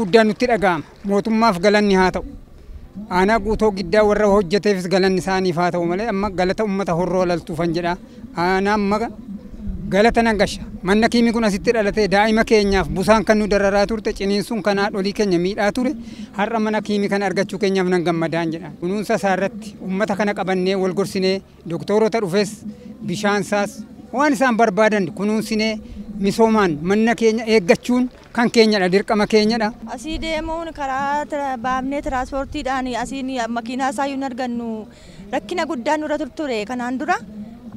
guddaan nutti dhaga'ama. Mootummaaf galanni haa ta'u. Aanaa guutoo giddaa warra hojjeteefis galanni isaaniif haa ta'u malee amma galata uummata horroo laltuufan jedha. Aanaa amma galata nan gasha. Manna kiimii kun asitti dhalatee daa'ima keenyaaf busaan kan nu dararaa turte ciniinsuun kan haadholii keenya miidhaa ture har'a mana kiimii kana argachuu keenyaaf nan gammadaan jedha. Kunuunsa isaarratti uummata kana qabannee wal gorsinee doktorota dhufes bishaansaas waan isaan barbaadan kunuunsinee misoomaan manna keenya eeggachuun kan keenyadha dirqama keenyadha. Asii deemuun karaa baafnee tiraanspoortiidhaan asiin makiinaa isaa yoo argannu rakkina guddaan nurra ture kanaan dura.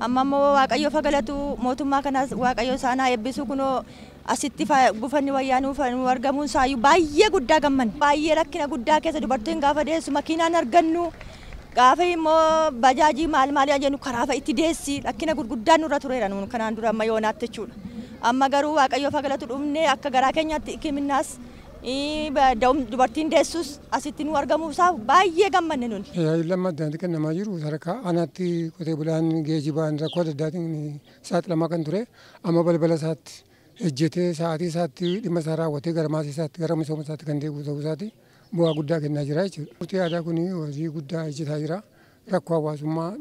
Amma immoo waaqayyo fagalatu mootummaa kanas waaqayyo isaanaa eebbisu kunoo asitti buufanni wayyaa nuuf argamuun isaayyuu baay'ee guddaa gammanne. Baay'ee rakkina guddaa keessa dubartiin gaafa deessu makiinaan argannu gaafa immoo bajaajii maal jennu karaa itti deessi rakkina gurguddaan nurra tureera nuun kanaan dura amma yoonaatti jechuudha. Amma garuu waaqayyo fagalatu dhumne akka garaa keenyaatti kiminnaas dubartiin deessus asitti nu argamuusaa baay'ee gammanne nuun. Lammaddaan kan namaa jiru sadarkaa aanaatti qotee bulaan geejibaan rakkoo adda addaatiin saaxilamaa kan ture amma balbala isaatti ejjetee sa'aatii isaatti dhimma isaa raawwatee gara maasii isaatti gara misooma isaatti kan deebi'u ta'uu isaati bu'aa guddaa kennaa jira jechuudha. Murtii aadaa kun hojii guddaa hojjetaa jira. Rakkoo hawaasummaa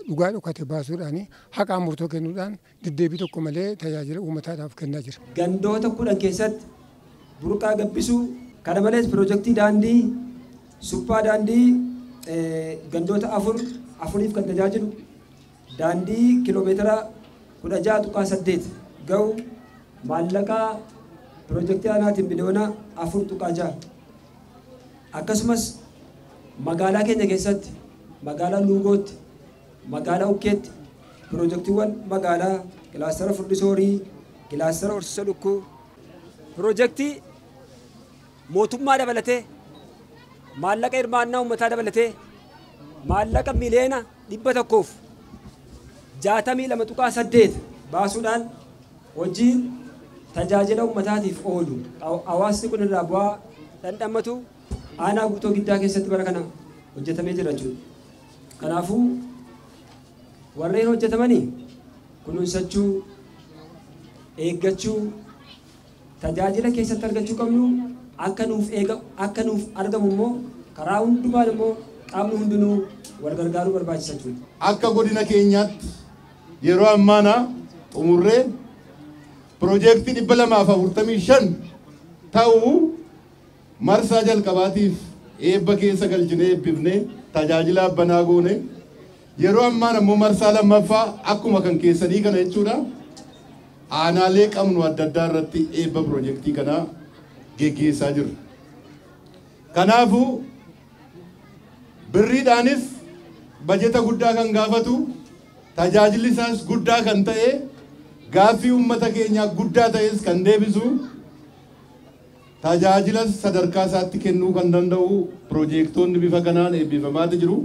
dhugaa dhokate baasuudhaan haqaan murtoo kennuudhaan deddeebii tokko malee tajaajila uummataadhaaf kennaa jira. Gandoota 10 keessatti burqaa gabbisuu kana malees piroojeektii daandii suphaa daandii gandoota afuriif kan tajaajilu daandii kiiloomeetira 16.8 ga'u maallaqaa piroojeektii aanaatiin biliyoona 4.6 akkasumas magaalaa keenya keessatti magaalaa Luugootti magaalaa Ukkeetti piroojeektiiwwan magaalaa kilaastara Furdisoorii kilaastara Horsiisa Lukkuu piroojeektii mootummaa dabalatee maallaqa hirmaannaa uummataa dabalatee maallaqa miliyoona 162.8 baasuudhaan hojiin tajaajila uummataatiif oolu hawaasni kun irraa bu'aa dhandhammatu aanaa guutoo giddaa keessatti bara kana hojjetamee jira jechuudha. Kanaafuu warreen hojjetamanii kunuunsachuu eeggachuu tajaajila keessatti argachuu qabnu akka nuuf argamu immoo karaa hundumaan immoo qaamni hundinuu wal gargaaruu barbaachisa jechuudha. Akka godina keenyaatti yeroo ammaana umurree piroojeektii 245 ta'uu marsaa jalqabaatiif eebba keessa galchinee eebbifnee tajaajila abbanaa goone yeroo ammaana immoo marsaa lammaffaa akkuma kan keessanii kana jechuudha. Aanaalee qabnu adda addaa irratti eebba piroojeektii kanaa geggeessaa jirra. Kanaafuu birriidhaanis bajeta guddaa kan gaafatu tajaajilli isaas guddaa kan ta'e gaaffii uummata keenyaa guddaa ta'es kan deebisu tajaajila sadarkaa isaatti kennuu kan danda'u piroojeektoonni bifa kanaan eebbifamaati jiru.